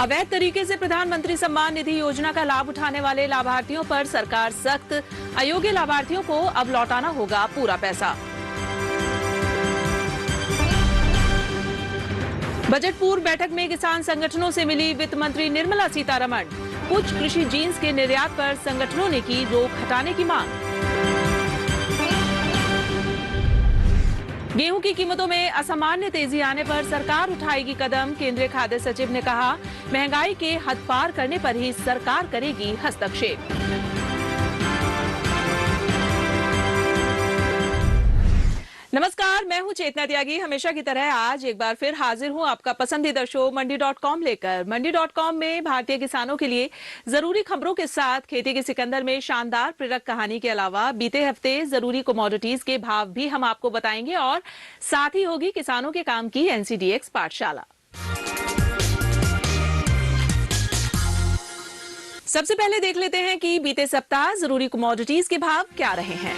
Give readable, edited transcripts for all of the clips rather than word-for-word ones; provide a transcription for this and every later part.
अवैध तरीके से प्रधानमंत्री सम्मान निधि योजना का लाभ उठाने वाले लाभार्थियों पर सरकार सख्त, अयोग्य लाभार्थियों को अब लौटाना होगा पूरा पैसा। बजट पूर्व बैठक में किसान संगठनों से मिली वित्त मंत्री निर्मला सीतारमण। कुछ कृषि जीन्स के निर्यात पर संगठनों ने की रोक हटाने की मांग। गेहूं की कीमतों में असामान्य तेजी आने पर सरकार उठाएगी कदम। केंद्रीय खाद्य सचिव ने कहा, महंगाई के हद पार करने पर ही सरकार करेगी हस्तक्षेप। नमस्कार, मैं हूं चेतना त्यागी। हमेशा की तरह आज एक बार फिर हाजिर हूं आपका पसंदीदा शो मंडी.com लेकर। मंडी.com में भारतीय किसानों के लिए जरूरी खबरों के साथ खेती के सिकंदर में शानदार प्रेरक कहानी के अलावा बीते हफ्ते जरूरी कमोडिटीज के भाव भी हम आपको बताएंगे और साथ ही होगी किसानों के काम की NCDX पाठशाला। सबसे पहले देख लेते हैं कि बीते सप्ताह जरूरी कमोडिटीज के भाव क्या रहे हैं।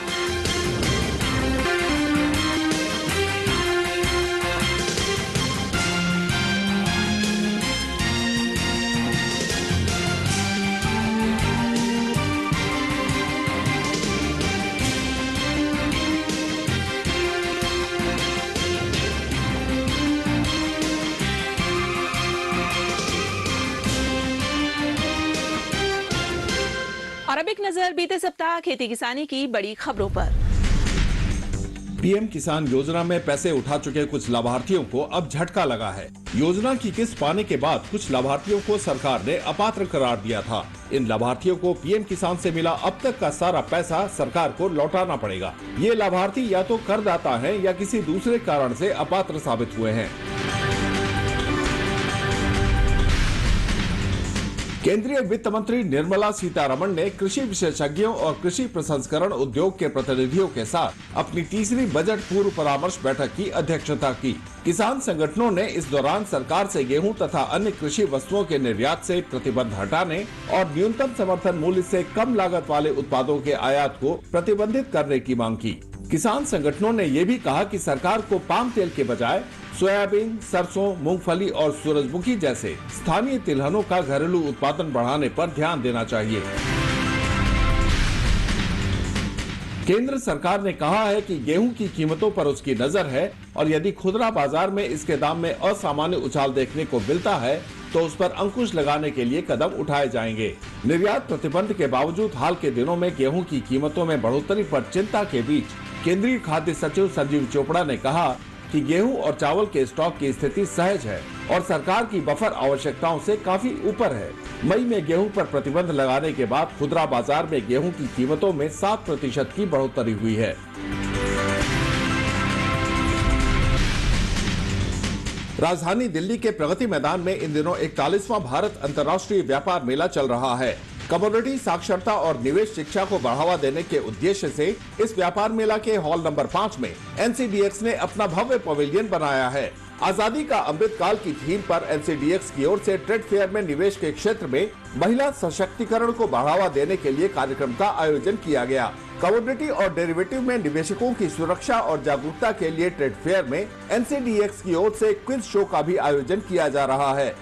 और अब एक नजर बीते सप्ताह खेती किसानी की बड़ी खबरों पर। पीएम किसान योजना में पैसे उठा चुके कुछ लाभार्थियों को अब झटका लगा है। योजना की किस्त पाने के बाद कुछ लाभार्थियों को सरकार ने अपात्र करार दिया था। इन लाभार्थियों को पीएम किसान से मिला अब तक का सारा पैसा सरकार को लौटाना पड़ेगा। ये लाभार्थी या तो करदाता हैं या किसी दूसरे कारण से अपात्र साबित हुए हैं। केंद्रीय वित्त मंत्री निर्मला सीतारमण ने कृषि विशेषज्ञों और कृषि प्रसंस्करण उद्योग के प्रतिनिधियों के साथ अपनी तीसरी बजट पूर्व परामर्श बैठक की अध्यक्षता की। किसान संगठनों ने इस दौरान सरकार से गेहूं तथा अन्य कृषि वस्तुओं के निर्यात से प्रतिबंध हटाने और न्यूनतम समर्थन मूल्य से कम लागत वाले उत्पादों के आयात को प्रतिबंधित करने की मांग की। किसान संगठनों ने ये भी कहा कि सरकार को पाम तेल के बजाय सोयाबीन, सरसों, मूंगफली और सूरजमुखी जैसे स्थानीय तिलहनों का घरेलू उत्पादन बढ़ाने पर ध्यान देना चाहिए। केंद्र सरकार ने कहा है कि गेहूं की कीमतों पर उसकी नजर है और यदि खुदरा बाजार में इसके दाम में असामान्य उछाल देखने को मिलता है तो उस पर अंकुश लगाने के लिए कदम उठाए जाएंगे। निर्यात प्रतिबंध के बावजूद हाल के दिनों में गेहूं की कीमतों में बढ़ोतरी पर चिंता के बीच केंद्रीय खाद्य सचिव संजीव चोपड़ा ने कहा कि गेहूं और चावल के स्टॉक की स्थिति सहज है और सरकार की बफर आवश्यकताओं से काफी ऊपर है। मई में गेहूं पर प्रतिबंध लगाने के बाद खुदरा बाजार में गेहूं की कीमतों में 7% की बढ़ोतरी हुई है। राजधानी दिल्ली के प्रगति मैदान में इन दिनों 41वां भारत अंतर्राष्ट्रीय व्यापार मेला चल रहा है। कमोडिटी साक्षरता और निवेश शिक्षा को बढ़ावा देने के उद्देश्य से इस व्यापार मेला के हॉल नंबर 5 में NCDX ने अपना भव्य पवेलियन बनाया है। आजादी का अमृत काल की थीम पर NCDX की ओर से ट्रेड फेयर में निवेश के क्षेत्र में महिला सशक्तिकरण को बढ़ावा देने के लिए कार्यक्रम का आयोजन किया गया। कमोडिटी और डेरिवेटिव में निवेशकों की सुरक्षा और जागरूकता के लिए ट्रेड फेयर में NCDX की ओर से क्विज शो का भी आयोजन किया जा रहा है।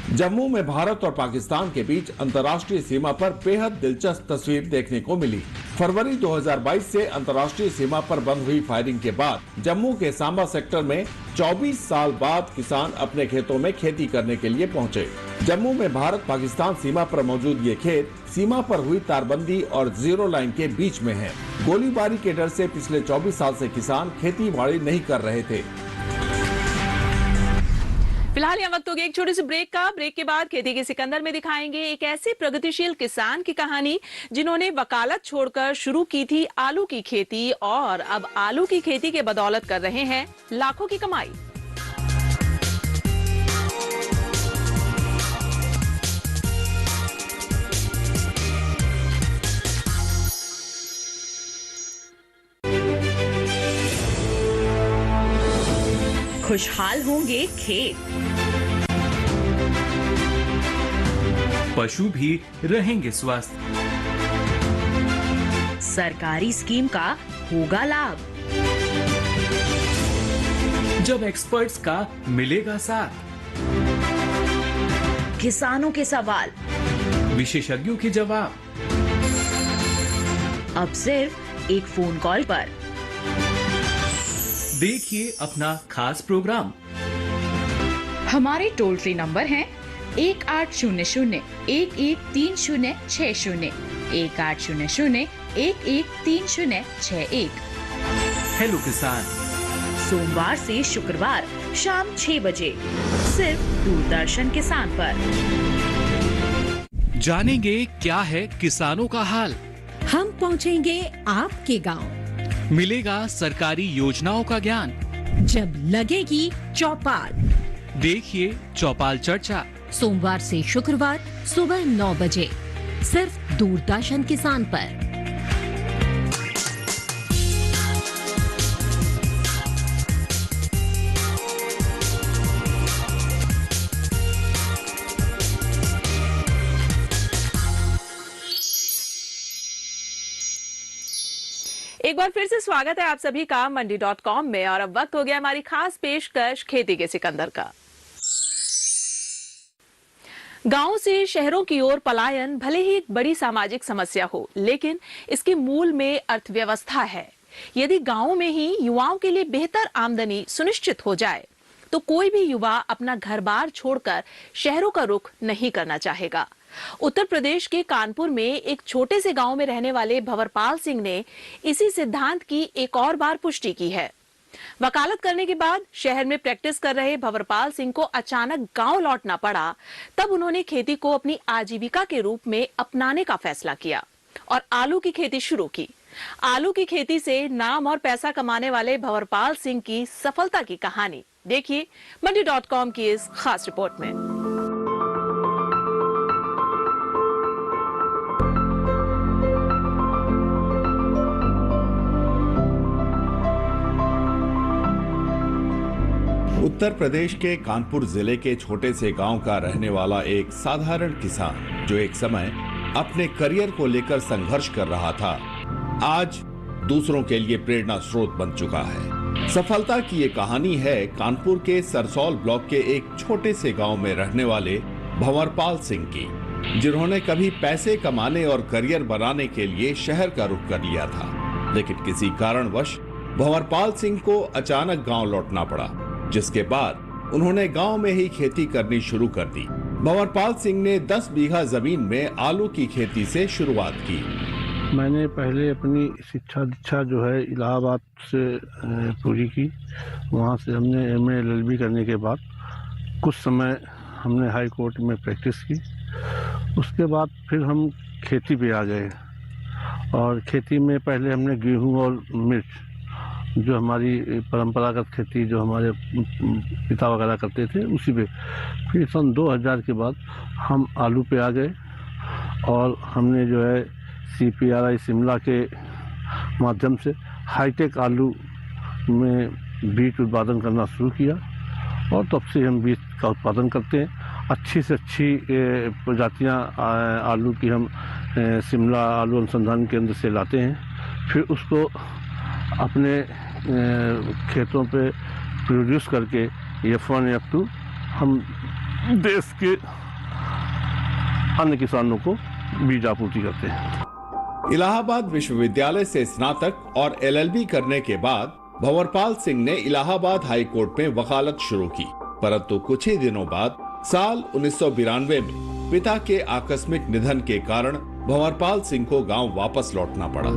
जम्मू में भारत और पाकिस्तान के बीच अंतर्राष्ट्रीय सीमा पर बेहद दिलचस्प तस्वीर देखने को मिली। फरवरी 2022 से अंतर्राष्ट्रीय सीमा पर बंद हुई फायरिंग के बाद जम्मू के सांबा सेक्टर में 24 साल बाद किसान अपने खेतों में खेती करने के लिए पहुंचे। जम्मू में भारत पाकिस्तान सीमा पर मौजूद ये खेत सीमा पर हुई तारबंदी और जीरो लाइन के बीच में है। गोलीबारी के डर से पिछले 24 साल से किसान खेती बाड़ी नहीं कर रहे थे। फिलहाल यहाँ वक्त हो गया एक छोटे से ब्रेक का। ब्रेक के बाद खेती के सिकंदर में दिखाएंगे एक ऐसे प्रगतिशील किसान की कहानी जिन्होंने वकालत छोड़कर शुरू की थी आलू की खेती और अब आलू की खेती के बदौलत कर रहे हैं लाखों की कमाई। खुशहाल होंगे खेत, पशु भी रहेंगे स्वस्थ, सरकारी स्कीम का होगा लाभ, जब एक्सपर्ट्स का मिलेगा साथ, किसानों के सवाल विशेषज्ञों के जवाब, अब सिर्फ एक फोन कॉल पर। देखिए अपना खास प्रोग्राम। हमारे टोल फ्री नंबर हैं 1800-113060, 1800-113061। हेलो किसान, सोमवार से शुक्रवार शाम 6 बजे सिर्फ दूरदर्शन किसान पर। जानेंगे क्या है किसानों का हाल, हम पहुंचेंगे आपके गांव। मिलेगा सरकारी योजनाओं का ज्ञान, जब लगेगी चौपाल। देखिए चौपाल चर्चा सोमवार से शुक्रवार सुबह 9 बजे सिर्फ दूरदर्शन किसान पर। एक बार फिर से स्वागत है आप सभी का मंडी.com में। और अब वक्त हो गया हमारी खास पेशकश खेती के सिकंदर का। गांवों से शहरों की ओर पलायन भले ही एक बड़ी सामाजिक समस्या हो, लेकिन इसके मूल में अर्थव्यवस्था है। यदि गांवों में ही युवाओं के लिए बेहतर आमदनी सुनिश्चित हो जाए तो कोई भी युवा अपना घर-बार छोड़कर शहरों का रुख नहीं करना चाहेगा। उत्तर प्रदेश के कानपुर में एक छोटे से गांव में रहने वाले भंवरपाल सिंह ने इसी सिद्धांत की एक और बार पुष्टि की है। वकालत करने के बाद शहर में प्रैक्टिस कर रहे भंवरपाल सिंह को अचानक गांव लौटना पड़ा। तब उन्होंने खेती को अपनी आजीविका के रूप में अपनाने का फैसला किया और आलू की खेती शुरू की। आलू की खेती से नाम और पैसा कमाने वाले भंवरपाल सिंह की सफलता की कहानी देखिए मंडी.com की इस खास रिपोर्ट में। उत्तर प्रदेश के कानपुर जिले के छोटे से गांव का रहने वाला एक साधारण किसान जो एक समय अपने करियर को लेकर संघर्ष कर रहा था, आज दूसरों के लिए प्रेरणा स्रोत बन चुका है। सफलता की ये कहानी है कानपुर के सरसौल ब्लॉक के एक छोटे से गांव में रहने वाले भंवरपाल सिंह की, जिन्होंने कभी पैसे कमाने और करियर बनाने के लिए शहर का रुख कर लिया था, लेकिन किसी कारणवश भंवरपाल सिंह को अचानक गांव लौटना पड़ा, जिसके बाद उन्होंने गांव में ही खेती करनी शुरू कर दी। भंवरपाल सिंह ने 10 बीघा जमीन में आलू की खेती से शुरुआत की। मैंने पहले अपनी शिक्षा दीक्षा जो है इलाहाबाद से पूरी की। वहाँ से हमने MA LLB करने के बाद कुछ समय हमने हाई कोर्ट में प्रैक्टिस की। उसके बाद फिर हम खेती पे आ गए और खेती में पहले हमने गेहूं और मिर्च, जो हमारी परंपरागत खेती जो हमारे पिता वगैरह करते थे, उसी पे। फिर सन 2000 के बाद हम आलू पे आ गए और हमने जो है CPRI शिमला के माध्यम से हाईटेक आलू में बीज उत्पादन करना शुरू किया और तब से हम बीज का उत्पादन करते हैं। अच्छी से अच्छी प्रजातियाँ आलू की हम शिमला आलू अनुसंधान केंद्र से लाते हैं। फिर उसको अपने खेतों पे प्रोड्यूस करके F1 F2 हम देश के अन्य किसानों को बीज आपूर्ति करते हैं। इलाहाबाद विश्वविद्यालय से स्नातक और LLB करने के बाद भंवरपाल सिंह ने इलाहाबाद हाई कोर्ट में वकालत शुरू की, परंतु कुछ ही दिनों बाद साल 1992 में पिता के आकस्मिक निधन के कारण भंवरपाल सिंह को गांव वापस लौटना पड़ा।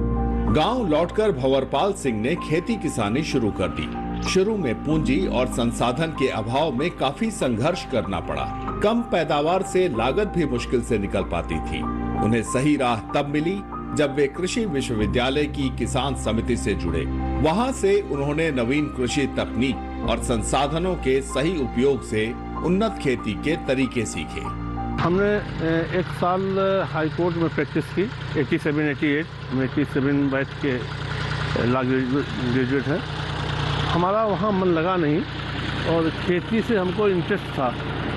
गांव लौटकर भंवरपाल सिंह ने खेती किसानी शुरू कर दी। शुरू में पूंजी और संसाधन के अभाव में काफी संघर्ष करना पड़ा। कम पैदावार से लागत भी मुश्किल से निकल पाती थी। उन्हें सही राह तब मिली जब वे कृषि विश्वविद्यालय की किसान समिति से जुड़े। वहां से उन्होंने नवीन कृषि तकनीक और संसाधनों के सही उपयोग से उन्नत खेती के तरीके सीखे। हमने एक साल हाई कोर्ट में प्रैक्टिस की। 87-88 में 87 बैच के लॉ ग्रेजुएट हैं। हमारा वहाँ मन लगा नहीं और खेती से हमको इंटरेस्ट था,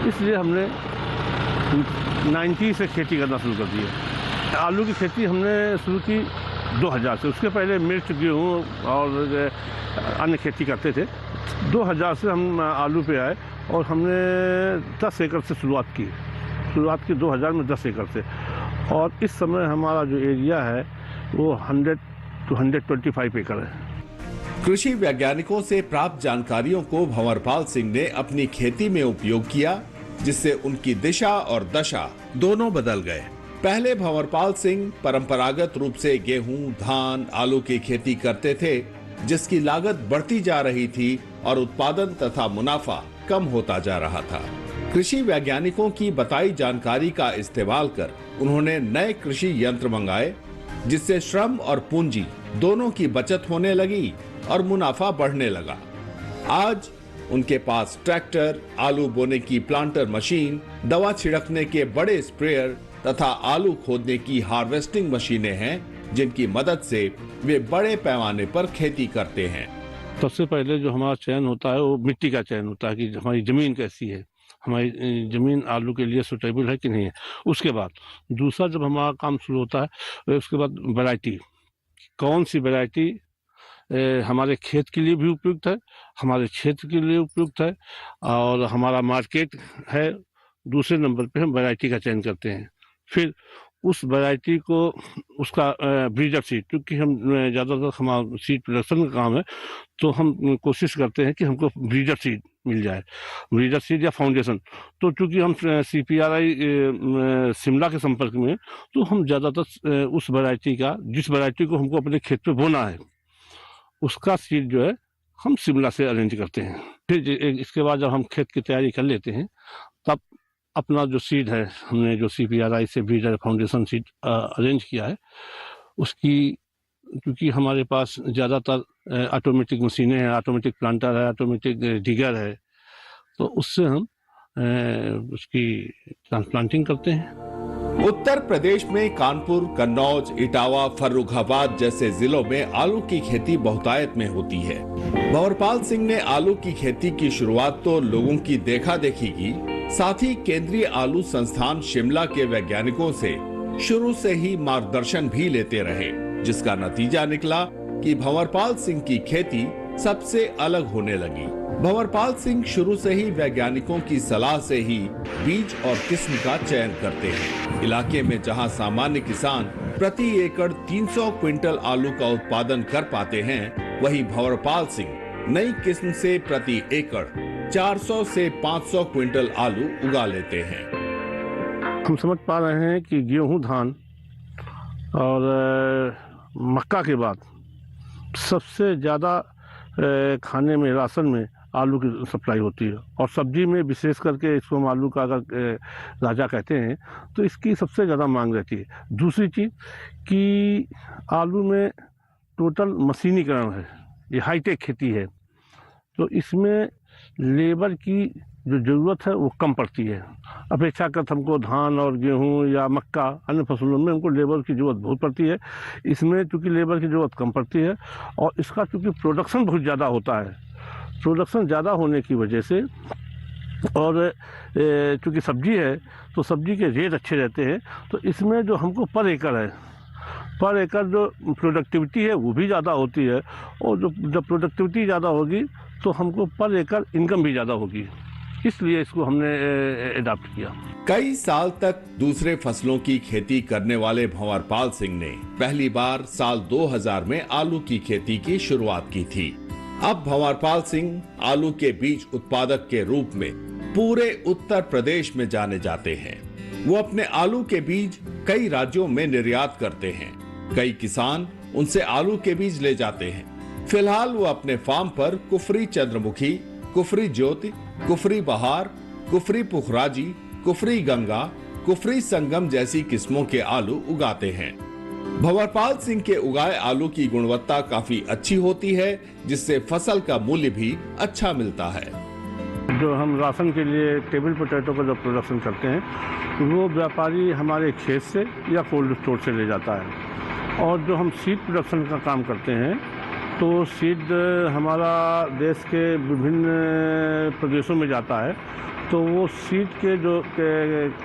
इसलिए हमने 90 से खेती करना शुरू कर दिया। आलू की खेती हमने शुरू की 2000 से। उसके पहले मिर्च, गेहूँ और अन्य खेती करते थे। 2000 से हम आलू पे आए और हमने 10 एकड़ से शुरुआत की 2000 में 10 एकड़ से, और इस समय हमारा जो एरिया है वो 100 to 125 एकड़ है। कृषि वैज्ञानिकों से प्राप्त जानकारियों को भंवरपाल सिंह ने अपनी खेती में उपयोग किया, जिससे उनकी दिशा और दशा दोनों बदल गए। पहले भंवरपाल सिंह परंपरागत रूप से गेहूं, धान, आलू की खेती करते थे, जिसकी लागत बढ़ती जा रही थी और उत्पादन तथा मुनाफा कम होता जा रहा था। कृषि वैज्ञानिकों की बताई जानकारी का इस्तेमाल कर उन्होंने नए कृषि यंत्र मंगाए, जिससे श्रम और पूंजी दोनों की बचत होने लगी और मुनाफा बढ़ने लगा। आज उनके पास ट्रैक्टर, आलू बोने की प्लांटर मशीन, दवा छिड़कने के बड़े स्प्रेयर तथा आलू खोदने की हार्वेस्टिंग मशीनें हैं, जिनकी मदद से वे बड़े पैमाने पर खेती करते हैं। सबसे पहले जो हमारा चयन होता है वो मिट्टी का चयन होता है कि हमारी जमीन कैसी है, हमारी जमीन आलू के लिए सुटेबल है कि नहीं है। उसके बाद दूसरा जब हमारा काम शुरू होता है, उसके बाद वैरायटी, कौन सी वैरायटी हमारे खेत के लिए भी उपयुक्त है, हमारे क्षेत्र के लिए उपयुक्त है और हमारा मार्केट है। दूसरे नंबर पे हम वैरायटी का चयन करते हैं। फिर उस वैरायटी को उसका ब्रीडर सीड, क्योंकि हम ज़्यादातर हमारा सीड प्रोडक्शन का काम है, तो हम कोशिश करते हैं कि हमको ब्रीडर सीड मिल जाए, ब्रीडर सीड या फाउंडेशन। तो चूँकि हम CPRI शिमला के संपर्क में, तो हम ज़्यादातर उस वैरायटी का, जिस वैरायटी को हमको अपने खेत पे बोना है, उसका सीड जो है हम शिमला से अरेंज करते हैं। फिर इसके बाद जब हम खेत की तैयारी कर लेते हैं, तब अपना जो सीड है, हमने जो CPRI से ब्रीडर फाउंडेशन सीड अरेंज किया है, उसकी, क्योंकि हमारे पास ज़्यादातर ऑटोमेटिक मशीनें हैं, ऑटोमेटिक प्लांटर है, ऑटोमेटिक डिगर है, तो उससे हम उसकी ट्रांसप्लांटिंग करते हैं। उत्तर प्रदेश में कानपुर, कन्नौज, इटावा, फर्रुखाबाद जैसे जिलों में आलू की खेती बहुतायत में होती है। भंवरपाल सिंह ने आलू की खेती की शुरुआत तो लोगों की देखा देखी की, साथ ही केंद्रीय आलू संस्थान शिमला के वैज्ञानिकों से शुरू से ही मार्गदर्शन भी लेते रहे, जिसका नतीजा निकला कि भंवरपाल सिंह की खेती सबसे अलग होने लगी। भंवरपाल सिंह शुरू से ही वैज्ञानिकों की सलाह से ही बीज और किस्म का चयन करते हैं। इलाके में जहां सामान्य किसान प्रति एकड़ 300 क्विंटल आलू का उत्पादन कर पाते हैं, वहीं भंवरपाल सिंह नई किस्म से प्रति एकड़ 400 से 500 क्विंटल आलू उगा लेते हैं। हम समझ पा रहे हैं कि गेहूं, धान और मक्का के बाद सबसे ज़्यादा खाने में, राशन में आलू की सप्लाई होती है, और सब्जी में विशेष करके इसको हम आलू का अगर राजा कहते हैं, तो इसकी सबसे ज़्यादा मांग रहती है। दूसरी चीज़ कि आलू में टोटल मशीनीकरण है, ये हाईटेक खेती है, तो इसमें लेबर की जो ज़रूरत है वो कम पड़ती है। अपेक्षाकृत हमको धान और गेहूं या मक्का, अन्य फसलों में हमको लेबर की ज़रूरत बहुत पड़ती है। इसमें चूँकि लेबर की ज़रूरत कम पड़ती है और इसका चूँकि प्रोडक्शन बहुत ज़्यादा होता है, प्रोडक्शन ज़्यादा होने की वजह से, और चूँकि सब्जी है तो सब्जी के रेट अच्छे रहते हैं, तो इसमें जो हमको पर एकड़ है, पर एकड़ जो प्रोडक्टिविटी है वो भी ज़्यादा होती है, और जब प्रोडक्टिविटी ज़्यादा होगी तो हमको पर एकड़ इनकम भी ज़्यादा होगी, इसलिए इसको हमने अडॉप्ट किया। कई साल तक दूसरे फसलों की खेती करने वाले भंवरपाल सिंह ने पहली बार साल 2000 में आलू की खेती की शुरुआत की थी। अब भंवरपाल सिंह आलू के बीज उत्पादक के रूप में पूरे उत्तर प्रदेश में जाने जाते हैं। वो अपने आलू के बीज कई राज्यों में निर्यात करते हैं। कई किसान उनसे आलू के बीज ले जाते हैं। फिलहाल वो अपने फार्म पर कुफरी चंद्रमुखी, कुफरी ज्योति, कुफरी बहार, कुफरी पुखराजी, कुफरी गंगा, कुफरी संगम जैसी किस्मों के आलू उगाते हैं। भंवरपाल सिंह के उगाए आलू की गुणवत्ता काफी अच्छी होती है, जिससे फसल का मूल्य भी अच्छा मिलता है। जो हम राशन के लिए टेबल पोटैटो का जो प्रोडक्शन करते हैं, वो व्यापारी हमारे खेत से या कोल्ड स्टोर से ले जाता है, और जो हम सीड प्रोडक्शन का काम करते हैं, तो सीड हमारा देश के विभिन्न प्रदेशों में जाता है, तो वो सीड के जो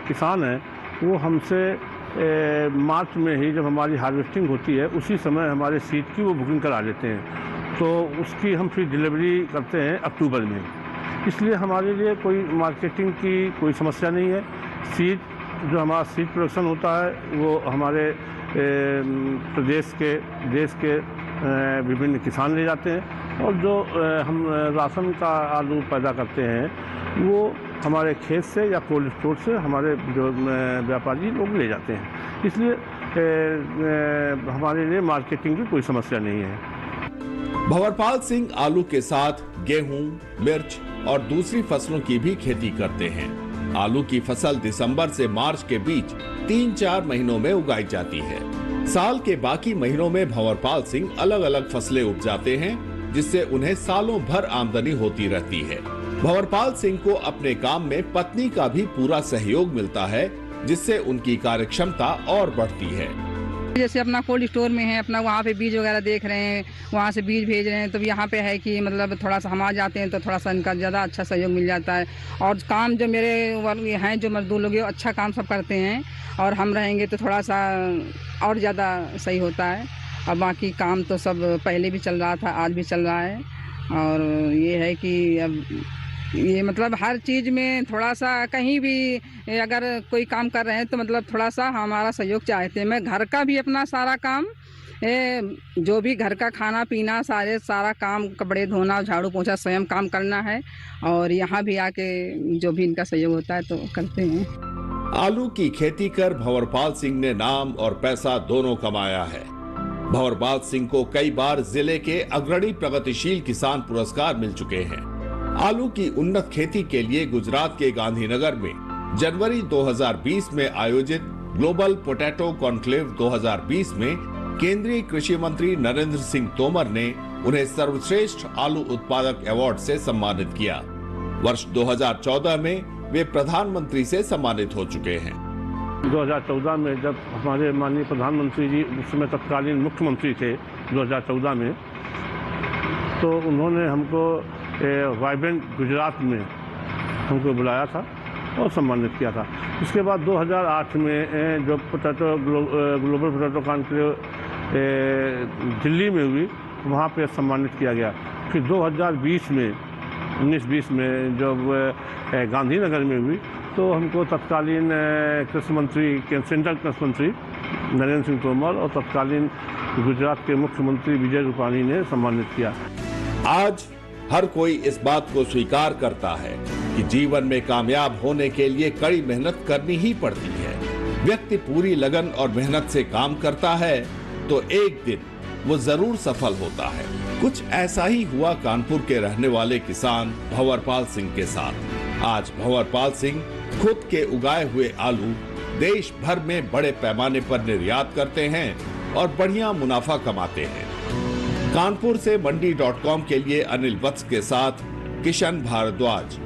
किसान हैं वो हमसे मार्च में ही, जब हमारी हार्वेस्टिंग होती है, उसी समय हमारे सीड की वो बुकिंग करा लेते हैं। तो उसकी हम फिर डिलीवरी करते हैं अक्टूबर में। इसलिए हमारे लिए कोई मार्केटिंग की कोई समस्या नहीं है। सीड जो हमारा सीड प्रोडक्शन होता है वो हमारे देश के विभिन्न किसान ले जाते हैं, और जो हम राशन का आलू पैदा करते हैं वो हमारे खेत से या कोल्ड स्टोर से हमारे जो व्यापारी लोग ले जाते हैं। इसलिए हमारे लिए मार्केटिंग की कोई समस्या नहीं है। भंवरपाल सिंह आलू के साथ गेहूं, मिर्च और दूसरी फसलों की भी खेती करते हैं। आलू की फसल दिसंबर से मार्च के बीच 3-4 महीनों में उगाई जाती है। साल के बाकी महीनों में भंवरपाल सिंह अलग अलग फसलें उपजाते हैं, जिससे उन्हें सालों भर आमदनी होती रहती है। भंवरपाल सिंह को अपने काम में पत्नी का भी पूरा सहयोग मिलता है, जिससे उनकी कार्यक्षमता और बढ़ती है। जैसे अपना कोल्ड स्टोर में है, अपना वहाँ पे बीज वगैरह देख रहे हैं, वहाँ से बीज भेज रहे हैं, तो यहाँ पे है कि मतलब थोड़ा सा हम आ जाते हैं तो थोड़ा सा इनका ज़्यादा अच्छा सहयोग मिल जाता है। और काम जो मेरे हैं जो मजदूर लोग अच्छा काम सब करते हैं, और हम रहेंगे तो थोड़ा सा और ज़्यादा सही होता है। और बाकी काम तो सब पहले भी चल रहा था, आज भी चल रहा है। और ये है कि अब ये मतलब हर चीज़ में थोड़ा सा कहीं भी अगर कोई काम कर रहे हैं तो मतलब थोड़ा सा हमारा सहयोग चाहते हैं। मैं घर का भी अपना सारा काम जो भी घर का खाना पीना सारा काम, कपड़े धोना, झाड़ू पोंछा स्वयं काम करना है, और यहाँ भी आके जो भी इनका सहयोग होता है तो करते हैं। आलू की खेती कर भंवरपाल सिंह ने नाम और पैसा दोनों कमाया है। भंवरपाल सिंह को कई बार जिले के अग्रणी प्रगतिशील किसान पुरस्कार मिल चुके हैं। आलू की उन्नत खेती के लिए गुजरात के गांधीनगर में जनवरी 2020 में आयोजित ग्लोबल पोटैटो कॉन्क्लेव 2020 में केंद्रीय कृषि मंत्री नरेंद्र सिंह तोमर ने उन्हें सर्वश्रेष्ठ आलू उत्पादक अवार्ड से सम्मानित किया। वर्ष 2014 में वे प्रधानमंत्री से सम्मानित हो चुके हैं। 2014 में जब हमारे माननीय प्रधानमंत्री जी उस समय तत्कालीन मुख्यमंत्री थे 2014 में, तो उन्होंने हमको वाइब्रेंट गुजरात में हमको बुलाया था और सम्मानित किया था। उसके बाद 2008 में जो ग्लोबल पोटैटो कॉन्क्लेव दिल्ली में हुई, वहाँ पे सम्मानित किया गया। फिर 2020 में 19-20 में जब गांधीनगर में हुई तो हमको तत्कालीन कृषि मंत्री, सेंट्रल कृषि मंत्री नरेंद्र सिंह तोमर और तत्कालीन गुजरात के मुख्यमंत्री विजय रूपाणी ने सम्मानित किया। आज हर कोई इस बात को स्वीकार करता है कि जीवन में कामयाब होने के लिए कड़ी मेहनत करनी ही पड़ती है। व्यक्ति पूरी लगन और मेहनत से काम करता है तो एक दिन वो जरूर सफल होता है। कुछ ऐसा ही हुआ कानपुर के रहने वाले किसान भंवरपाल सिंह के साथ। आज भंवरपाल सिंह खुद के उगाए हुए आलू देश भर में बड़े पैमाने पर निर्यात करते हैं और बढ़िया मुनाफा कमाते हैं। कानपुर से मंडी.com के लिए अनिल वत्स के साथ किशन भारद्वाज।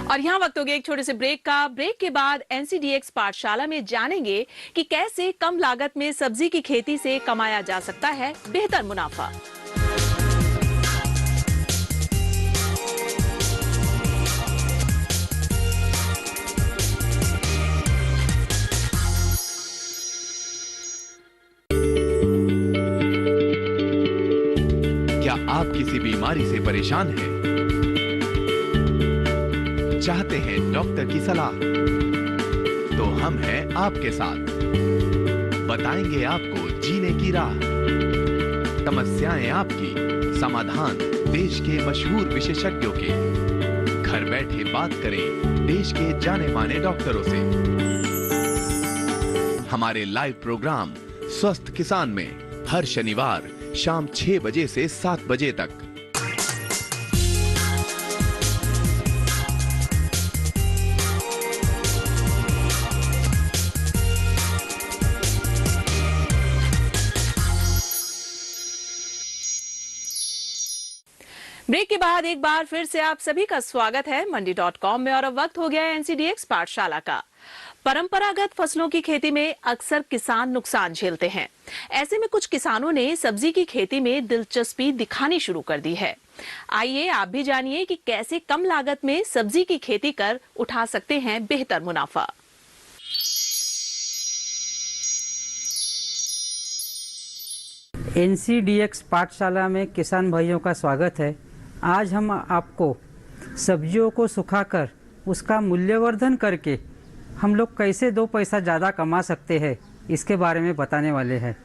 और यहाँ वक्त हो गया एक छोटे से ब्रेक का। ब्रेक के बाद NCDX पाठशाला में जानेंगे कि कैसे कम लागत में सब्जी की खेती से कमाया जा सकता है बेहतर मुनाफा। क्या आप किसी बीमारी से परेशान हैं? चाहते हैं डॉक्टर की सलाह? तो हम हैं आपके साथ। बताएंगे आपको जीने की राह। समस्याएं आपकी, समाधान देश के मशहूर विशेषज्ञों के। घर बैठे बात करें देश के जाने माने डॉक्टरों से। हमारे लाइव प्रोग्राम स्वस्थ किसान में हर शनिवार शाम 6 बजे से 7 बजे तक। ब्रेक के बाद एक बार फिर से आप सभी का स्वागत है मंडी.com में। और अब वक्त हो गया है NCDX पाठशाला का। परंपरागत फसलों की खेती में अक्सर किसान नुकसान झेलते हैं। ऐसे में कुछ किसानों ने सब्जी की खेती में दिलचस्पी दिखानी शुरू कर दी है। आइए आप भी जानिए कि कैसे कम लागत में सब्जी की खेती कर उठा सकते हैं बेहतर मुनाफा। NCDX पाठशाला में किसान भाइयों का स्वागत है। आज हम आपको सब्जियों को सुखाकर उसका मूल्यवर्धन करके हम लोग कैसे 2 पैसा ज़्यादा कमा सकते हैं इसके बारे में बताने वाले हैं।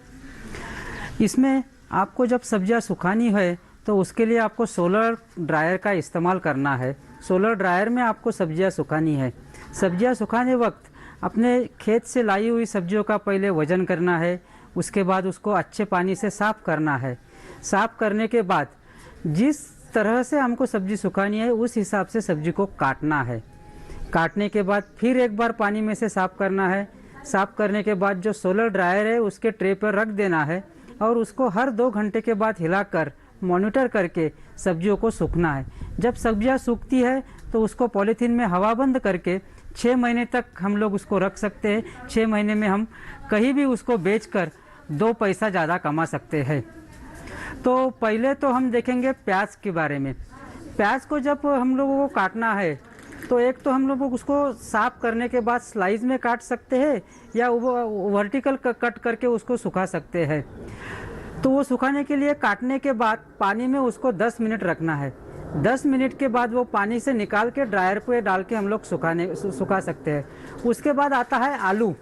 इसमें आपको जब सब्जियां सुखानी है तो उसके लिए आपको सोलर ड्रायर का इस्तेमाल करना है। सोलर ड्रायर में आपको सब्जियां सुखानी है। सब्जियां सुखाने वक्त अपने खेत से लाई हुई सब्जियों का पहले वजन करना है, उसके बाद उसको अच्छे पानी से साफ़ करना है। साफ़ करने के बाद जिस तरह से हमको सब्जी सुखानी है उस हिसाब से सब्जी को काटना है। काटने के बाद फिर एक बार पानी में से साफ़ करना है। साफ़ करने के बाद जो सोलर ड्रायर है उसके ट्रे पर रख देना है और उसको हर 2 घंटे के बाद हिलाकर मॉनिटर करके सब्जियों को सूखना है। जब सब्जियां सूखती है तो उसको पॉलीथीन में हवाबंद करके 6 महीने तक हम लोग उसको रख सकते हैं। 6 महीने में हम कहीं भी उसको बेचकर 2 पैसा ज़्यादा कमा सकते हैं। तो पहले तो हम देखेंगे प्याज के बारे में। प्याज को जब हम लोगों को काटना है तो एक तो हम लोग उसको साफ करने के बाद स्लाइस में काट सकते हैं या वर्टिकल कट करके उसको सुखा सकते हैं। तो वो सुखाने के लिए काटने के बाद पानी में उसको 10 मिनट रखना है। 10 मिनट के बाद वो पानी से निकाल के ड्रायर पे डाल के हम लोग सुखा सकते हैं। उसके बाद आता है आलू।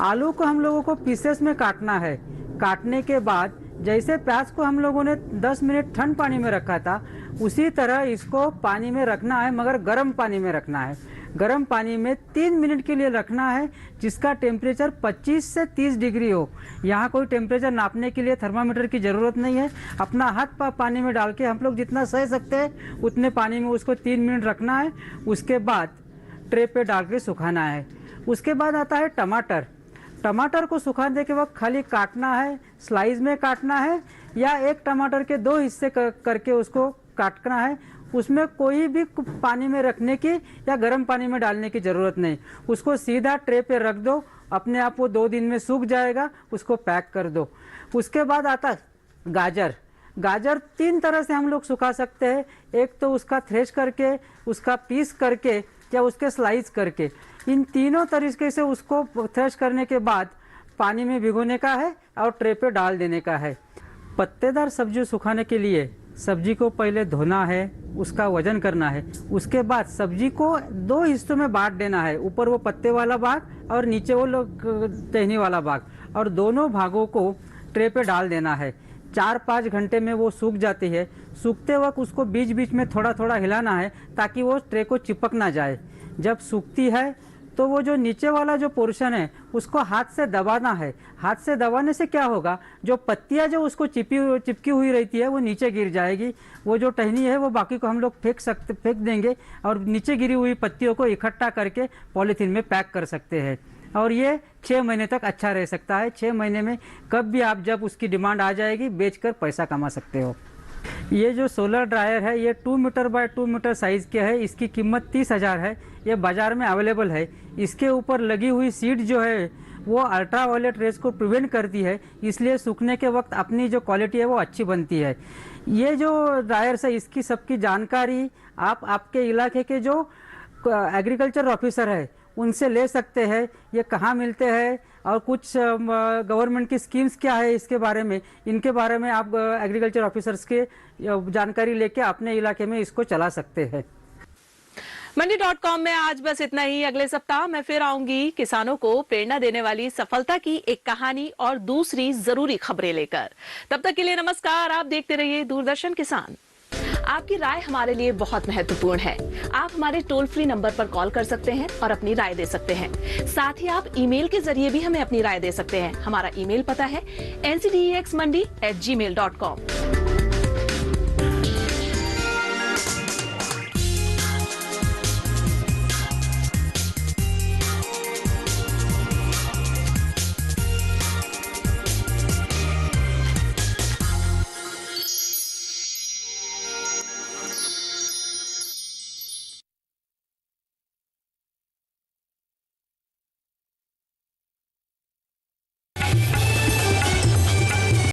आलू को हम लोगों को पीसेस में काटना है। काटने के बाद जैसे प्याज को हम लोगों ने 10 मिनट ठंड पानी में रखा था उसी तरह इसको पानी में रखना है, मगर गर्म पानी में रखना है। गर्म पानी में 3 मिनट के लिए रखना है जिसका टेम्परेचर 25 से 30 डिग्री हो। यहाँ कोई टेम्परेचर नापने के लिए थर्मामीटर की ज़रूरत नहीं है। अपना हाथ पानी में डाल के हम लोग जितना सह सकते हैं उतने पानी में उसको 3 मिनट रखना है। उसके बाद ट्रे पे डाल के सुखाना है। उसके बाद आता है टमाटर। टमाटर को सुखाने के वक्त खाली काटना है, स्लाइस में काटना है या एक टमाटर के 2 हिस्से करके उसको काटना है। उसमें कोई भी पानी में रखने की या गर्म पानी में डालने की ज़रूरत नहीं। उसको सीधा ट्रे पे रख दो, अपने आप वो 2 दिन में सूख जाएगा। उसको पैक कर दो। उसके बाद आता गाजर। गाजर 3 तरह से हम लोग सुखा सकते हैं। एक तो उसका थ्रेश करके, उसका पीस करके या उसके स्लाइस करके। इन तीनों तरीके से उसको थ्रेश करने के बाद पानी में भिगोने का है और ट्रे पे डाल देने का है। पत्तेदार सब्जी सुखाने के लिए सब्जी को पहले धोना है, उसका वजन करना है। उसके बाद सब्जी को 2 हिस्सों में बांट देना है, ऊपर वो पत्ते वाला भाग और नीचे वो टहनी वाला भाग, और दोनों भागों को ट्रे पे डाल देना है। 4-5 घंटे में वो सूख जाती है। सूखते वक्त उसको बीच बीच में थोड़ा थोड़ा हिलाना है ताकि वो ट्रे को चिपक ना जाए। जब सूखती है तो वो जो नीचे वाला जो पोर्शन है उसको हाथ से दबाना है। हाथ से दबाने से क्या होगा, जो पत्तियां जो उसको चिपकी हुई रहती है वो नीचे गिर जाएगी। वो जो टहनी है वो बाकी को हम लोग फेंक देंगे और नीचे गिरी हुई पत्तियों को इकट्ठा करके पॉलीथीन में पैक कर सकते हैं। और ये 6 महीने तक अच्छा रह सकता है। 6 महीने में कब भी आप जब उसकी डिमांड आ जाएगी बेचकर पैसा कमा सकते हो। ये जो सोलर ड्रायर है ये 2 मीटर बाय 2 मीटर साइज़ के है। इसकी कीमत 30,000 है। ये बाज़ार में अवेलेबल है। इसके ऊपर लगी हुई सीट जो है वो अल्ट्रा वायलेट रेज को प्रिवेंट करती है, इसलिए सूखने के वक्त अपनी जो क्वालिटी है वो अच्छी बनती है। ये जो ड्रायर्स है इसकी सबकी जानकारी आप आपके इलाके के जो एग्रीकल्चर ऑफिसर है उनसे ले सकते हैं। ये कहाँ मिलते हैं और कुछ गवर्नमेंट की स्कीम्स क्या है इसके बारे में, इनके बारे में आप एग्रीकल्चर ऑफिसर्स के जानकारी लेके अपने इलाके में इसको चला सकते हैं। मंडी.com में आज बस इतना ही। अगले सप्ताह मैं फिर आऊंगी किसानों को प्रेरणा देने वाली सफलता की एक कहानी और दूसरी जरूरी खबरें लेकर। तब तक के लिए नमस्कार। आप देखते रहिए दूरदर्शन किसान। आपकी राय हमारे लिए बहुत महत्वपूर्ण है। आप हमारे टोल फ्री नंबर पर कॉल कर सकते हैं और अपनी राय दे सकते हैं। साथ ही आप ईमेल के जरिए भी हमें अपनी राय दे सकते हैं। हमारा ईमेल पता है ncdexmandi@gmail.com।